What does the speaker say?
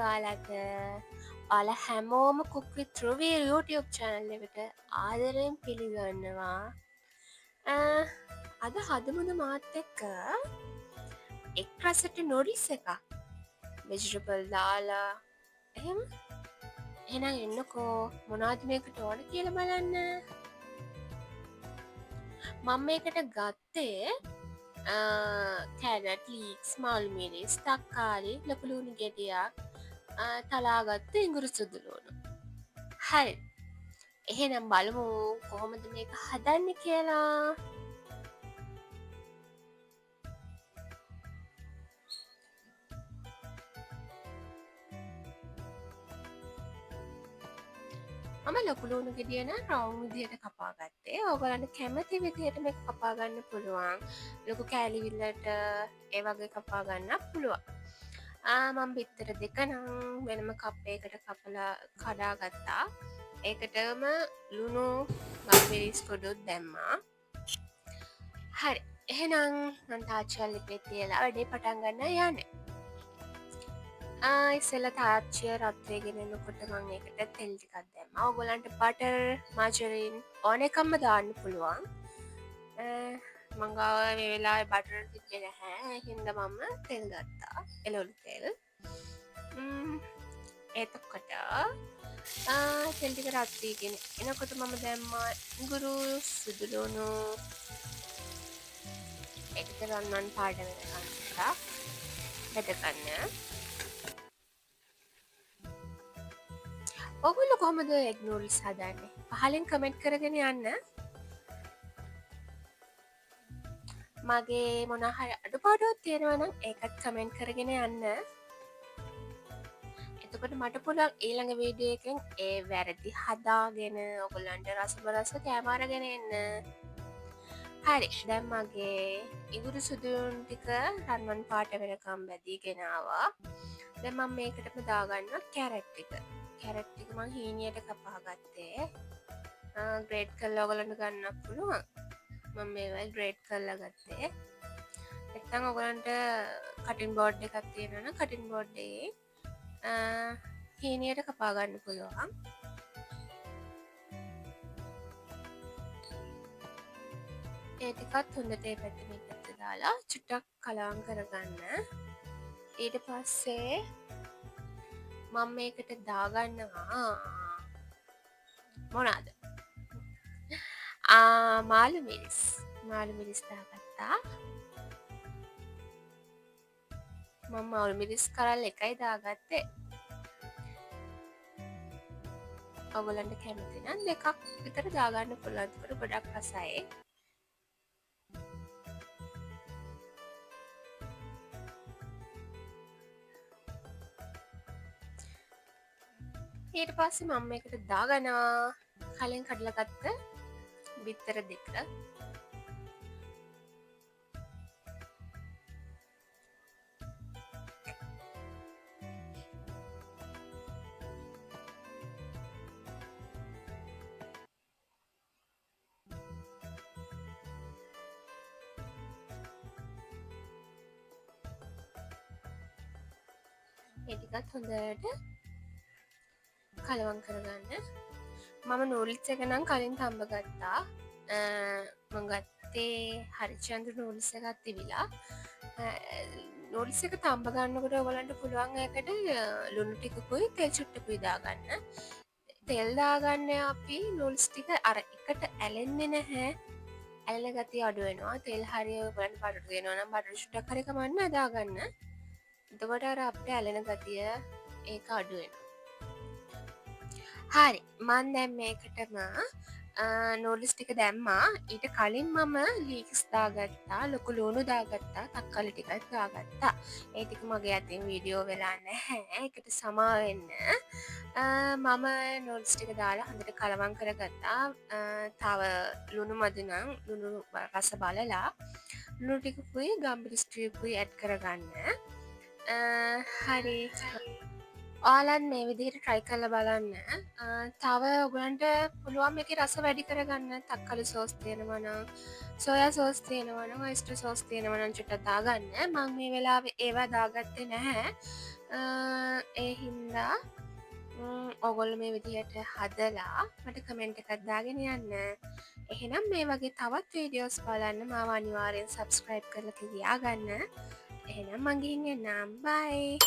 ඔයාලට ඔයාලා හැමෝම කුක් විත් රුවී YouTube channel එකට ආදරයෙන් පිළිගන්නවා. අද හදමුද මාත් එක්ක එක් රසට නොරිස් එකක් වෙජිටබල් දාලා එහෙම එහෙනම් එන්නකෝ මොනවද මේකට ඕන කියලා බලන්න. මම මේකට ගත්තේ කැරට් ලීක්ස් මාළු මිරිස් තක්කාලි ලොකු ලුණු ගෙඩියක් තලාගත්ත ඉඟුරු සුදුලුණු. හරි එහෙනම් බලමු කොහොමද මේක හදන්න කියලා. මම ලොකු ලුණු ගෙඩිය නම් රවුම් විදියට කපා ගත්තේ. ඔයගලන්ට කැමති විදියට මේක කපා ගන්න පුළුවන්. ලොකු කෑලි විල්ලට ඒ වගේ කපා ගන්නත් පුළුවන්. මම බිත්තර දෙක නම් වෙනම කප් එකකට කපලා කඩා ගත්තා. ඒකටම ලුණු ගම්මිරිස් කොඩුත් දැම්මා. හරි එහෙනම් මම තාච්චිය ලිපේ තියලා වැඩේ පටන් ගන්න යන්නේ. ඉස්සෙල්ලා තාච්චිය රත් වෙගෙන එනකොට මම ඒකට තෙල් ටිකක් දැම්මා. ඔයගොල්ලන්ට බටර් මාජරින් ඕන එකක්ම දාන්න පුළුවන්. මං ගාව මේ වෙලාවේ බටර් තිබ්බේ නැහැ. හින්දා මම තෙල් ගත්තා. එළවලු තෙල්. එතකොට තෙල් ටික රත් වීගෙන එනකොට මම දැම්මා ඉඟුරු සුදුලුණු ඒකට රන්වන් පාට වෙනකන් ටිකක් බෙද ගන්න. ඔගොල්ලෝ කොහොමද එග් නූඩල්ස් හදන්නේ? පහලින් කමෙන්ට් කරගෙන යන්න. මගේ මොනවා හරි අඩුපාඩුවක් තියෙනවා නම් ඒකත් කමෙන්ට් කරගෙන යන්න. එතකොට මට පුළුවන් ඊළඟ වීඩියෝ එකෙන් ඒ වැරදි හදාගෙන ඔයගොල්ලන්ට රසබරස කෑම අරගෙන එන්න. හරි දැන් මගේ ඉඟුරු සුදුලුණු ටික රන්වන් පාට වෙනකම් බැදීගෙන ආවා. දැන් මම මේකටම දාගන්නවා කැරට් ටික. කැරට් ටික මම හීනියට කපා ගත්තේ. ග්‍රේට් කරලා ඔයගලන්ට ගන්නත් පුළුවන්. මම මේවා ග්‍රේට් කරලා ගත්තේ. නැත්නම් ඔයගලන්ට කටින් බෝඩ් එකක් තියෙනවා නම් කටින් බෝඩ් එකේ හීනියට කපා ගන්න පුළුවන්. ඒ ටිකත් හොඳට ඒ පැත්ත මේ පැත්ත දාලා චුට්ටක් කලවම් කරගන්න. ඊට පස්සේ මම මේකට දාගන්නවා මොනවාද? මාළු මිරිස්. මාළු මිරිස් දාගත්තා. මම මාළු මිරිස් කරල් එකයි දාගත්තේ. ඔයගොල්ලන්ට කැමති නම් දෙකක් විතර දාගන්න පුළුවන්. ඒක ගොඩක් රසයි. ඊට පස්සේ මම මේකට දාගනවා කලින් කඩලා ගත්ත බිත්තර දෙක. ඒ ටිකත් හොඳට කලවම් කරගන්න. මම නූඩල්ස් එක නම් කලින් තම්බ ගත්තා. මම ගත්තේ හරිචන්ද්‍ර නූඩල්ස් එකක් තිබිලා. නූඩල්ස් එක තම්බ ගන්නකොට ඔයගලන්ට පුළුවන් ඒකට ලුණු ටිකකුයි තෙල් චුට්ටකුයි දාගන්න. තෙල් දාගන්න අපි නූඩල්ස් ටික අර එකට ඇලෙන්නේ නැහැ. ඇලෙන ගතිය අඩු වෙනවා. තෙල් හරිය ඔයගලන්ට බටර් දෙනවා නම් බටර් චුට්ටක් හරි කමන්න දාගන්න. එතකොට අර අපිට ඇලෙන ගතිය ඒක අඩු වෙනවා. හරි මන් දැන් මේකටම නූඩල්ස් ටික දැම්මා. ඊට කලින් මම ලීක්ස් දාගත්තා, ලොකු ලුණු දාගත්තා, තක්කාලි ටිකක් දාගත්තා. ඒ ටික මගේ අතින් වීඩියෝ වෙලා නැහැ. ඒකට සමා වෙන්න. මම නූඩල්ස් ටික දාලා හොඳට කලවම් කරගත්තා. තව ලුණු මදි නම් ලුණු රස බලලා ලුණු ටිකකුයි ගම්මිරිස් ටිකකුයි ඇඩ් කරගන්න. හරි ඔයාලත් මේ විදිහට try කරලා බලන්න. තව ඔයගලන්ට පුළුවන් මේකේ රස වැඩි කරගන්න. තක්කාලි සෝස් තියෙනවා නම්, සෝයා සෝස් තියෙනවා නම්, ඔයස්ටර් සෝස් තියෙනවා නම් චුට්ටක් දාගන්න. මම මේ වෙලාවේ ඒවා දාගත්තේ නැහැ. ඒ හින්දා ඔගොල්ල මේ විදිහට හදලා මට කමෙන්ට් එකක් දාගෙන යන්න. එහෙනම් මේ වගේ තවත් වීඩියෝස් බලන්න මාව අනිවාර්යෙන් සබස්ක්‍රයිබ් කරලා තියාගන්න. එහෙනම් මං ගිහින් එන්නම්. බයි.